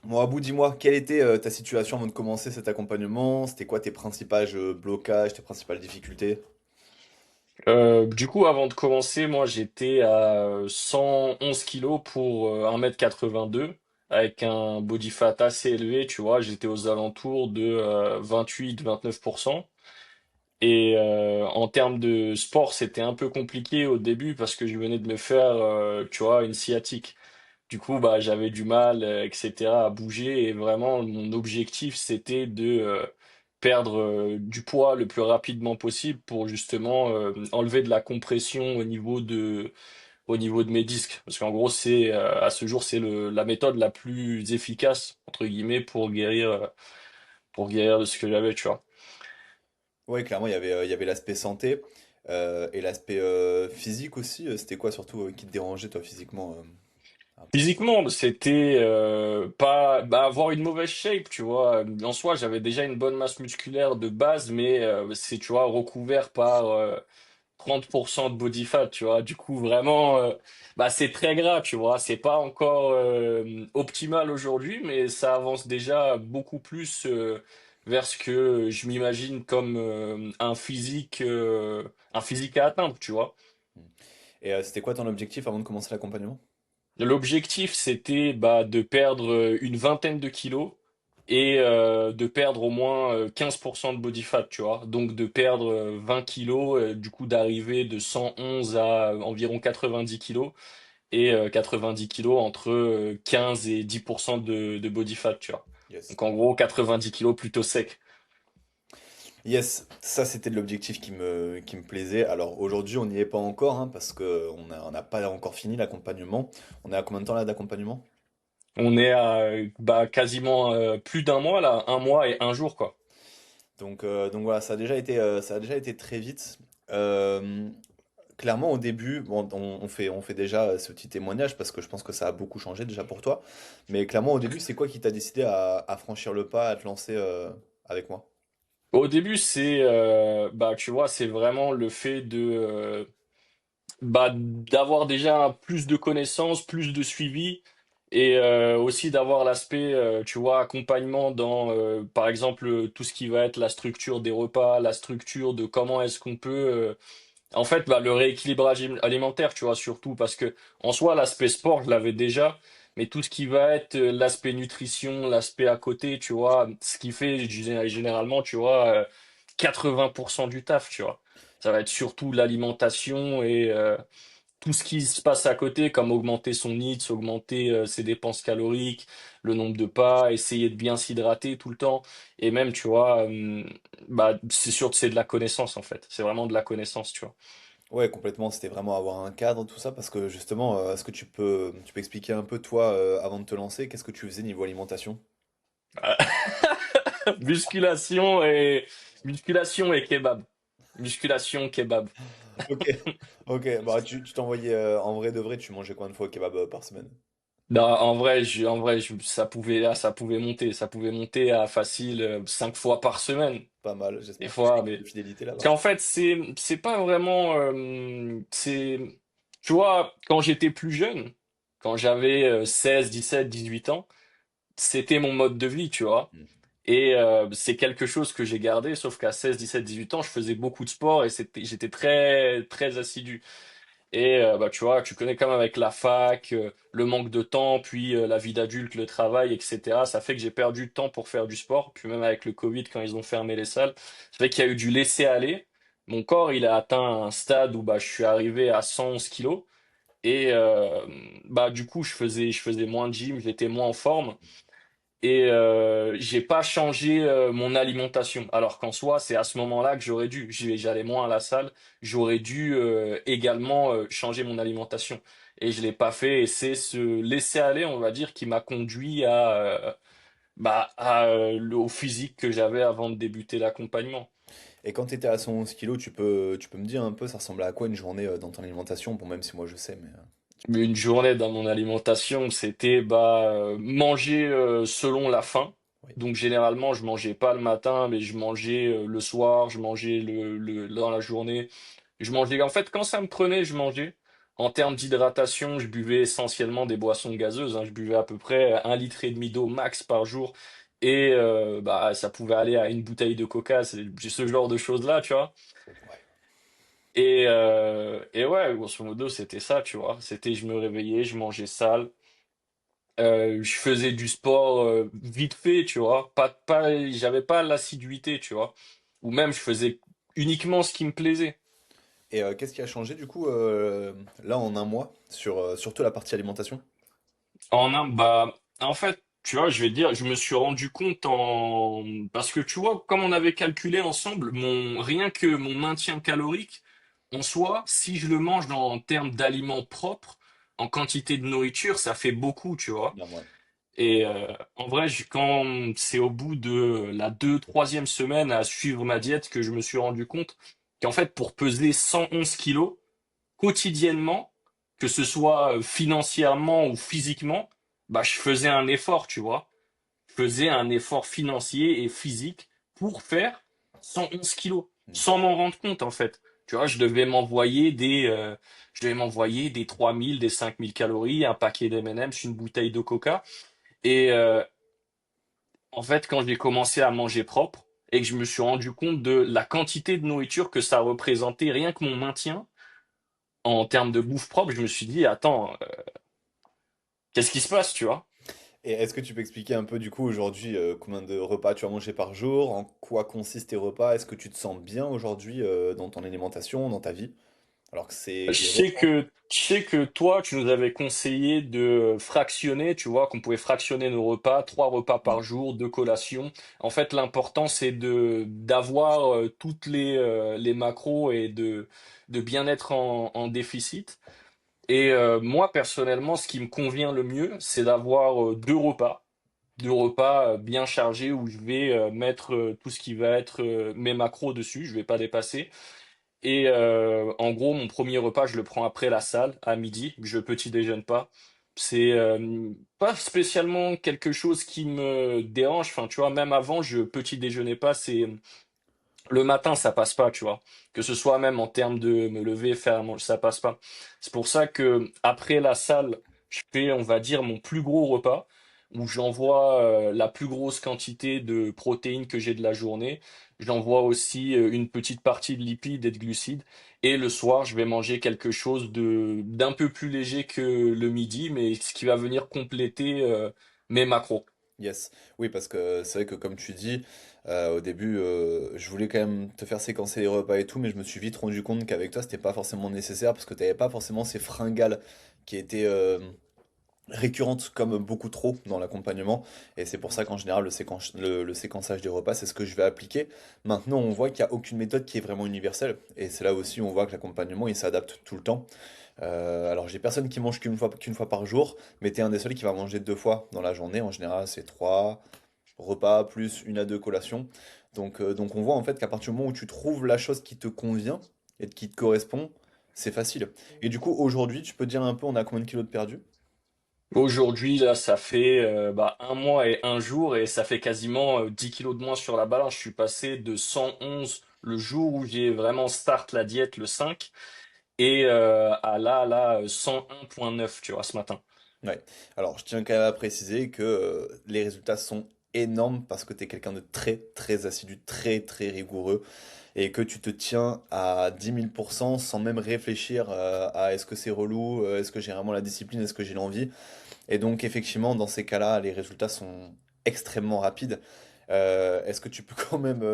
Bon, Abou, dis-moi, quelle était ta situation avant de commencer cet accompagnement? C'était quoi tes principaux blocages, tes principales difficultés? Du coup, avant de commencer, moi j'étais à 111 kilos pour 1,82 m avec un body fat assez élevé, tu vois. J'étais aux alentours de 28-29%. Et en termes de sport, c'était un peu compliqué au début parce que je venais de me faire, tu vois, une sciatique. Du coup, bah, j'avais du mal, etc., à bouger. Et vraiment, mon objectif, c'était de perdre du poids le plus rapidement possible pour justement enlever de la compression au niveau de mes disques. Parce qu'en gros, c'est à ce jour, c'est la méthode la plus efficace, entre guillemets, pour guérir de ce que j'avais, tu vois. Oui, clairement, il y avait l'aspect santé et l'aspect physique aussi. C'était quoi surtout qui te dérangeait toi physiquement un peu? Physiquement, c'était pas avoir une mauvaise shape, tu vois. En soi, j'avais déjà une bonne masse musculaire de base, mais c'est, tu vois, recouvert par 30% de body fat, tu vois. Du coup, vraiment, c'est très gras, tu vois. C'est pas encore optimal aujourd'hui, mais ça avance déjà beaucoup plus vers ce que je m'imagine comme un physique à atteindre, tu vois. Hmm. Et c'était quoi ton objectif avant de commencer l'accompagnement? L'objectif, c'était de perdre une vingtaine de kilos et de perdre au moins 15% de body fat, tu vois. Donc de perdre 20 kilos, du coup d'arriver de 111 à environ 90 kilos et 90 kilos entre 15 et 10% de body fat, tu vois. Yes. Donc en gros 90 kilos plutôt sec. Yes, ça c'était l'objectif qui me plaisait. Alors aujourd'hui on n'y est pas encore hein, parce que on n'a pas encore fini l'accompagnement. On est à combien de temps là d'accompagnement? On est à quasiment plus d'un mois là, un mois et un jour quoi. Donc voilà, ça a déjà été très vite. Euh, Clairement, au début, bon, on fait déjà ce petit témoignage parce que je pense que ça a beaucoup changé déjà pour toi. Mais clairement, au début, c'est quoi qui t'a décidé à franchir le pas, à te lancer avec moi? Au début, c'est tu vois, c'est vraiment le fait de d'avoir déjà plus de connaissances, plus de suivi et aussi d'avoir l'aspect tu vois accompagnement dans par exemple tout ce qui va être la structure des repas, la structure de comment est-ce qu'on peut en fait le rééquilibrage alimentaire, tu vois surtout parce que en soi l'aspect sport, je l'avais déjà. Mais tout ce qui va être l'aspect nutrition, l'aspect à côté, tu vois, ce qui fait généralement, tu vois, 80% du taf, tu vois. Ça va être surtout l'alimentation et tout ce qui se passe à côté, comme augmenter son NEAT, augmenter ses dépenses caloriques, le nombre de pas, essayer de bien s'hydrater tout le temps. Et même, tu vois, c'est sûr que c'est de la connaissance en fait. C'est vraiment de la connaissance, tu vois. Ouais, complètement, c'était vraiment avoir un cadre, tout ça, parce que justement, est-ce que tu peux expliquer un peu, toi, avant de te lancer, qu'est-ce que tu faisais niveau alimentation? Musculation et musculation et kebab. Musculation, kebab. Ok, ok, bah tu t'envoyais, en vrai de vrai, tu mangeais combien de fois au kebab par semaine? Non, ça pouvait monter à facile 5 fois par semaine, Pas mal, des j'espère que tu as fois. une Mais belle fidélité parce là-bas. qu'en fait, c'est pas vraiment, tu vois, quand j'étais plus jeune, quand j'avais 16, 17, 18 ans, c'était mon mode de vie, tu vois. Hmm. Et c'est quelque chose que j'ai gardé, sauf qu'à 16, 17, 18 ans, je faisais beaucoup de sport et j'étais très, très assidu. Et tu vois, tu connais quand même avec la fac, le manque de temps, puis la vie d'adulte, le travail, etc. Ça fait que j'ai perdu de temps pour faire du sport. Puis même avec le Covid, quand ils ont fermé les salles, ça fait qu'il y a eu du laisser-aller. Mon corps, il a atteint un stade où je suis arrivé à 111 kilos. Et du coup, je faisais moins de gym, j'étais moins en forme. Et j'ai pas changé mon alimentation. Alors qu'en soi, c'est à ce moment-là que j'aurais dû. J'allais moins à la salle. J'aurais dû également changer mon alimentation. Et je l'ai pas fait. Et c'est ce laisser aller, on va dire, qui m'a conduit au physique que j'avais avant de débuter l'accompagnement. Et quand tu étais à 111 kilos, tu peux me dire un peu, ça ressemblait à quoi une journée dans ton alimentation? Bon, même si moi je sais, mais... Mais une journée dans mon alimentation, c'était manger selon la faim. Oui. Donc généralement, je mangeais pas le matin, mais je mangeais le soir, je mangeais dans la journée. Je mangeais. En fait, quand ça me prenait, je mangeais. En termes d'hydratation, je buvais essentiellement des boissons gazeuses, hein. Je buvais à peu près 1,5 litre d'eau max par jour. Et bah, ça pouvait aller à une bouteille de coca, c'est ce genre de choses-là, tu vois. Ouais. Et ouais, grosso modo, c'était ça, tu vois. C'était, je me réveillais, je mangeais sale, je faisais du sport vite fait, tu vois. J'avais pas l'assiduité, tu vois. Ou même, je faisais uniquement ce qui me plaisait. Et qu'est-ce qui a changé du coup là en un mois sur surtout la partie alimentation? Bah, en fait, tu vois, je vais te dire, je me suis rendu compte parce que tu vois, comme on avait calculé ensemble, rien que mon maintien calorique, en soi, si je le mange en termes d'aliments propres, en quantité de nourriture, ça fait beaucoup, tu vois. Non, moi. Et en vrai, quand c'est au bout de la troisième semaine à suivre ma diète que je me suis rendu compte qu'en fait, pour peser 111 kilos quotidiennement, que ce soit financièrement ou physiquement, bah, je faisais un effort, tu vois. Je faisais un effort financier et physique pour faire 111 kilos, Hmm. sans m'en rendre compte, en fait. Tu vois, je devais m'envoyer des 3 000, des 5 000 calories, un paquet d'M&M's, une bouteille de coca. Et en fait, quand j'ai commencé à manger propre et que je me suis rendu compte de la quantité de nourriture que ça représentait, rien que mon maintien en termes de bouffe propre, je me suis dit, attends, qu'est-ce qui se passe, tu vois? Et est-ce que tu peux expliquer un peu du coup aujourd'hui combien de repas tu as mangé par jour, en quoi consistent tes repas, est-ce que tu te sens bien aujourd'hui dans ton alimentation, dans ta vie, alors que c'est des repas. Je sais que toi, tu nous avais conseillé de fractionner, tu vois, qu'on pouvait fractionner nos repas, 3 repas Mm. par jour, 2 collations. En fait, l'important, c'est d'avoir toutes les macros et de bien être en déficit. Et moi, personnellement, ce qui me convient le mieux, c'est d'avoir 2 repas. 2 repas bien chargés où je vais mettre tout ce qui va être mes macros dessus, je vais pas dépasser. Et en gros, mon premier repas, je le prends après la salle, à midi. Je petit déjeune pas. C'est pas spécialement quelque chose qui me dérange. Enfin, tu vois, même avant, je petit déjeunais pas. C'est le matin, ça passe pas, tu vois. Que ce soit même en termes de me lever, faire à manger, ça passe pas. C'est pour ça que après la salle, je fais, on va dire, mon plus gros repas où j'envoie la plus grosse quantité de protéines que j'ai de la journée. J'envoie aussi une petite partie de lipides et de glucides. Et le soir, je vais manger quelque chose d'un peu plus léger que le midi, mais ce qui va venir compléter mes macros. Yes, oui, parce que c'est vrai que comme tu dis, au début, je voulais quand même te faire séquencer les repas et tout, mais je me suis vite rendu compte qu'avec toi, c'était pas forcément nécessaire parce que t'avais pas forcément ces fringales qui étaient récurrente comme beaucoup trop dans l'accompagnement. Et c'est pour ça qu'en général, le séquençage des repas, c'est ce que je vais appliquer. Maintenant, on voit qu'il n'y a aucune méthode qui est vraiment universelle. Et c'est là aussi où on voit que l'accompagnement, il s'adapte tout le temps. Alors, j'ai personne qui mange qu'une fois par jour, mais t'es un des seuls qui va manger 2 fois dans la journée. En général, c'est 3 repas plus 1 à 2 collations. Donc on voit en fait qu'à partir du moment où tu trouves la chose qui te convient et qui te correspond, c'est facile. Et du coup, aujourd'hui, tu peux dire un peu, on a combien de kilos de perdu? Aujourd'hui, là, ça fait bah, 1 mois et 1 jour et ça fait quasiment 10 kilos de moins sur la balance. Je suis passé de 111 le jour où j'ai vraiment start la diète le 5 et à là, 101,9, tu vois, ce matin. Ouais. Alors, je tiens quand même à préciser que les résultats sont énormes parce que tu es quelqu'un de très, très assidu, très, très rigoureux et que tu te tiens à 10 000% sans même réfléchir à est-ce que c'est relou, est-ce que j'ai vraiment la discipline, est-ce que j'ai l'envie. Et donc, effectivement, dans ces cas-là, les résultats sont extrêmement rapides. Est-ce que tu peux quand même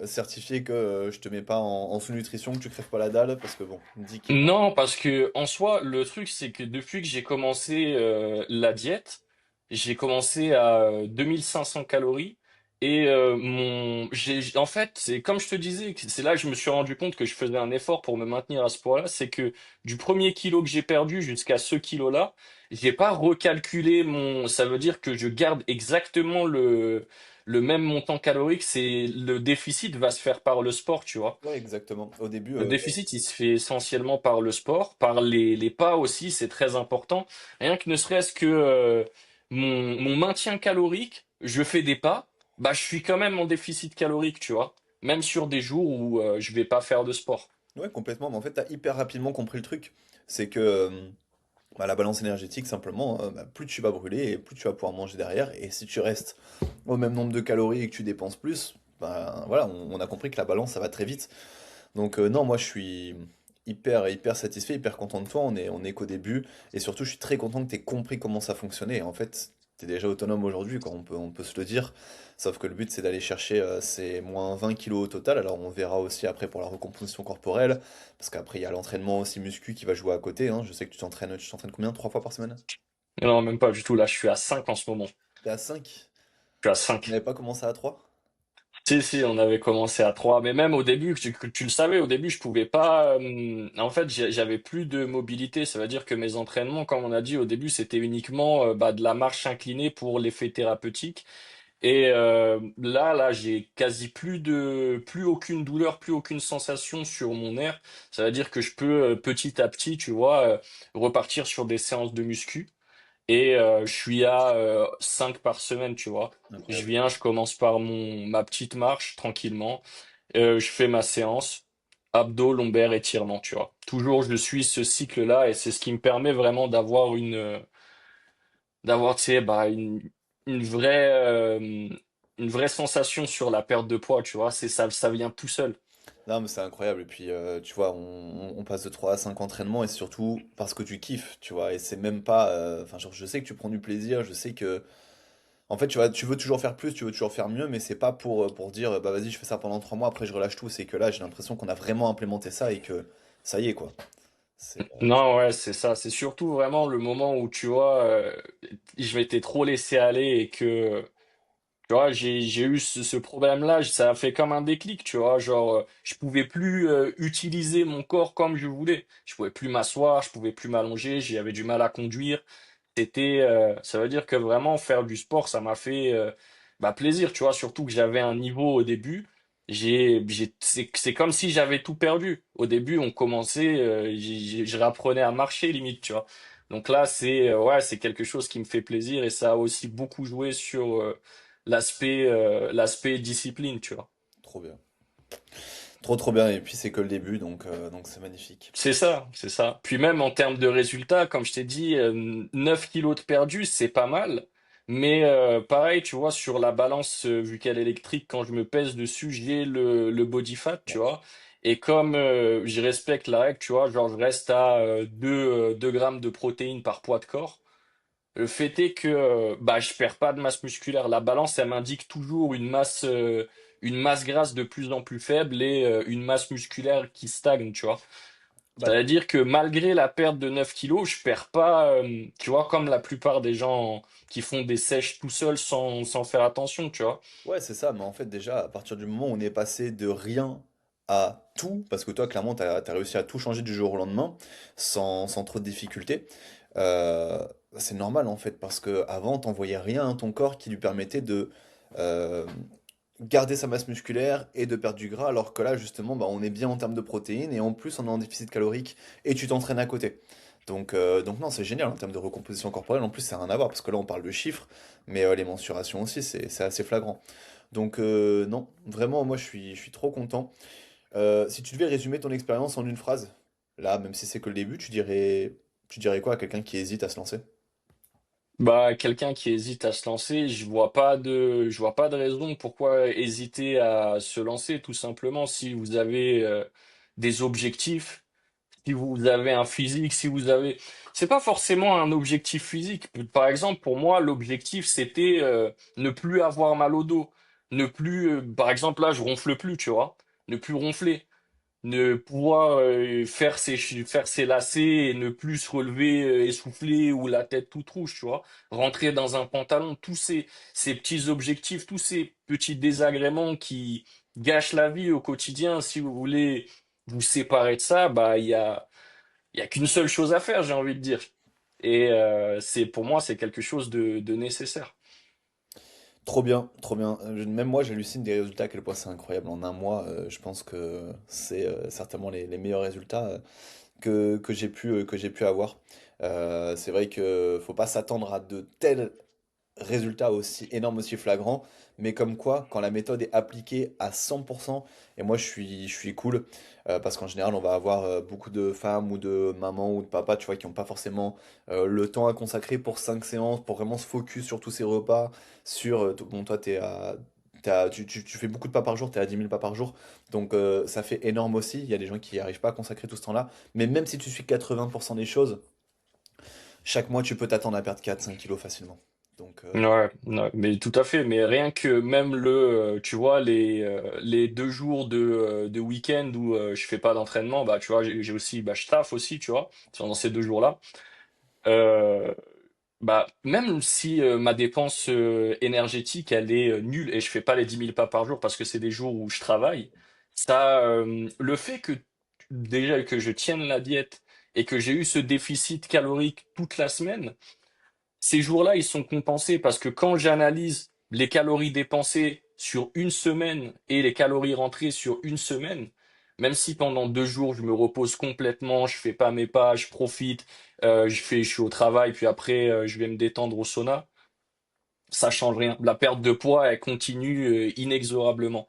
certifier que je te mets pas en sous-nutrition, que tu crèves pas la dalle? Parce que bon, 10 kilos. Non, parce que en soi, le truc, c'est que depuis que j'ai commencé la diète, j'ai commencé à 2 500 calories et en fait, c'est comme je te disais, c'est là que je me suis rendu compte que je faisais un effort pour me maintenir à ce poids-là, c'est que du premier kilo que j'ai perdu jusqu'à ce kilo-là, j'ai pas recalculé ça veut dire que je garde exactement le même montant calorique, c'est le déficit va se faire par le sport, tu vois. Ouais, exactement. Au début, Le déficit, il se fait essentiellement par le sport, par les pas aussi, c'est très important. Rien que ne serait-ce que mon maintien calorique, je fais des pas, bah je suis quand même en déficit calorique, tu vois. Même sur des jours où je vais pas faire de sport. ouais, complètement. Mais en fait, tu as hyper rapidement compris le truc. C'est que bah, la balance énergétique, simplement, bah, plus tu vas brûler et plus tu vas pouvoir manger derrière. Et si tu restes au même nombre de calories et que tu dépenses plus, bah, voilà, on a compris que la balance, ça va très vite. Donc non, moi je suis hyper satisfait, hyper content de toi. On est qu'au début. Et surtout, je suis très content que tu aies compris comment ça fonctionnait. En fait, tu es déjà autonome aujourd'hui, quoi. On peut se le dire. Sauf que le but, c'est d'aller chercher ces moins 20 kilos au total. Alors on verra aussi après pour la recomposition corporelle. Parce qu'après, il y a l'entraînement aussi muscu qui va jouer à côté, hein. Je sais que tu t'entraînes combien? 3 fois par semaine? Non, même pas du tout. Là, je suis à 5 en ce moment. T'es à 5. Je suis à Tu 5. n'avais pas commencé à 3? Si, si, on avait commencé à 3. Mais même au début, que tu le savais, au début, je pouvais pas. En fait, j'avais plus de mobilité. Ça veut dire que mes entraînements, comme on a dit au début, c'était uniquement bah, de la marche inclinée pour l'effet thérapeutique. Et là, j'ai quasi plus aucune douleur, plus aucune sensation sur mon nerf. Ça veut dire que je peux petit à petit, tu vois, repartir sur des séances de muscu. Et je suis à 5 par semaine, tu vois. Je Incroyable. viens, je commence par ma petite marche tranquillement. Je fais ma séance, abdos, lombaires, étirements, tu vois. Toujours, je suis ce cycle-là et c'est ce qui me permet vraiment d'avoir, tu sais, bah, une vraie, une vraie sensation sur la perte de poids, tu vois. C'est ça, ça vient tout seul. Non, mais c'est incroyable. Et puis, tu vois, on passe de 3 à 5 entraînements et surtout parce que tu kiffes, tu vois. Et c'est même pas. Enfin, genre, je sais que tu prends du plaisir, je sais que. En fait, tu veux toujours faire plus, tu veux toujours faire mieux, mais c'est pas pour dire, bah vas-y, je fais ça pendant 3 mois, après je relâche tout. C'est que là, j'ai l'impression qu'on a vraiment implémenté ça et que ça y est, quoi. C'est. Non, ouais, c'est ça. C'est surtout vraiment le moment où, tu vois, je m'étais trop laissé aller et que, tu vois, j'ai eu ce problème-là. Ça a fait comme un déclic, tu vois. Genre, je pouvais plus utiliser mon corps comme je voulais. Je pouvais plus m'asseoir, je pouvais plus m'allonger, j'avais du mal à conduire. Ça veut dire que vraiment faire du sport, ça m'a fait bah, plaisir, tu vois, surtout que j'avais un niveau au début. C'est comme si j'avais tout perdu. Au début, on commençait, je réapprenais à marcher limite, tu vois. Donc là, ouais, c'est quelque chose qui me fait plaisir et ça a aussi beaucoup joué sur l'aspect discipline, tu vois. Trop bien. Trop bien. Et puis, c'est que le début, donc c'est magnifique. C'est ça, c'est ça. Puis même en termes de résultats, comme je t'ai dit, 9 kilos de perdus, c'est pas mal. Mais pareil, tu vois, sur la balance, vu qu'elle est électrique, quand je me pèse dessus, j'ai le body fat, tu vois. Et comme je respecte la règle, tu vois, genre je reste à 2 grammes de protéines par poids de corps. Le fait est que bah, je perds pas de masse musculaire. La balance, elle m'indique toujours une masse grasse de plus en plus faible et une masse musculaire qui stagne, tu vois. Bah, C'est-à-dire que malgré la perte de 9 kilos, je perds pas, tu vois, comme la plupart des gens qui font des sèches tout seuls sans faire attention, tu vois. ouais, c'est ça, mais en fait, déjà, à partir du moment où on est passé de rien à tout, parce que toi, clairement, t'as réussi à tout changer du jour au lendemain, sans trop de difficultés, euh, c'est normal, en fait, parce que avant t'envoyais rien à ton corps qui lui permettait de euh, garder sa masse musculaire et de perdre du gras, alors que là, justement, bah, on est bien en termes de protéines, et en plus, on est en déficit calorique, et tu t'entraînes à côté. Donc non, c'est génial en termes de recomposition corporelle. En plus, ça n'a rien à voir parce que là, on parle de chiffres, mais les mensurations aussi, c'est assez flagrant. Donc non, vraiment, moi, je suis trop content. Si tu devais résumer ton expérience en une phrase, là, même si c'est que le début, tu dirais quoi à quelqu'un qui hésite à se lancer? Bah, quelqu'un qui hésite à se lancer, je vois pas de raison pourquoi hésiter à se lancer, tout simplement. Si vous avez des objectifs, si vous avez un physique, si vous avez, c'est pas forcément un objectif physique. Par exemple, pour moi, l'objectif c'était ne plus avoir mal au dos, ne plus, par exemple là, je ronfle plus, tu vois, ne plus ronfler, ne pouvoir faire ses lacets et ne plus se relever essoufflé ou la tête toute rouge, tu vois, rentrer dans un pantalon, ces petits objectifs, tous ces petits désagréments qui gâchent la vie au quotidien. Si vous voulez vous séparer de ça, bah il y a qu'une seule chose à faire, j'ai envie de dire. Et c'est pour moi, c'est quelque chose de nécessaire. Trop bien, trop bien. Même moi, j'hallucine des résultats, à quel point c'est incroyable. En un mois, je pense que c'est certainement les meilleurs résultats que j'ai pu avoir. C'est vrai que faut pas s'attendre à de tels résultat aussi énorme, aussi flagrant, mais comme quoi, quand la méthode est appliquée à 100%, et moi je suis cool, parce qu'en général on va avoir beaucoup de femmes ou de mamans ou de papas, tu vois, qui n'ont pas forcément le temps à consacrer pour 5 séances, pour vraiment se focus sur tous ces repas, sur, bon toi tu fais beaucoup de pas par jour, tu es à 10 000 pas par jour, donc ça fait énorme aussi, il y a des gens qui n'arrivent pas à consacrer tout ce temps-là, mais même si tu suis 80% des choses, chaque mois tu peux t'attendre à perdre 4 5 kilos facilement. Donc, Ouais, ouais, mais tout à fait. Mais rien que même tu vois, les 2 jours de week-end où je fais pas d'entraînement, bah, tu vois, j'ai aussi, bah, je taffe aussi, tu vois, pendant ces 2 jours-là. Euh, Bah, même si ma dépense énergétique, elle est nulle et je fais pas les 10 000 pas par jour parce que c'est des jours où je travaille, le fait que déjà que je tienne la diète et que j'ai eu ce déficit calorique toute la semaine, ces jours-là, ils sont compensés parce que quand j'analyse les calories dépensées sur une semaine et les calories rentrées sur une semaine, même si pendant 2 jours je me repose complètement, je fais pas mes pas, je profite, je suis au travail, puis après je vais me détendre au sauna, ça change rien. La perte de poids, elle continue inexorablement.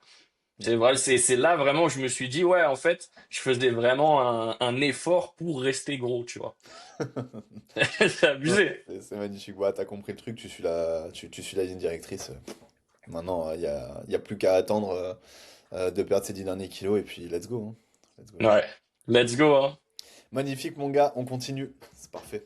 C'est vrai, c'est là vraiment où je me suis dit, ouais, en fait, je faisais vraiment un effort pour rester gros, tu vois. C'est non, abusé. c'est magnifique. Ouais, t'as compris le truc, tu suis la ligne directrice. Maintenant, il y a plus qu'à attendre de perdre ces 10 derniers kilos et puis let's go, hein. Let's go, let's go. Ouais. Let's go, hein. Magnifique, mon gars, on continue. C'est parfait.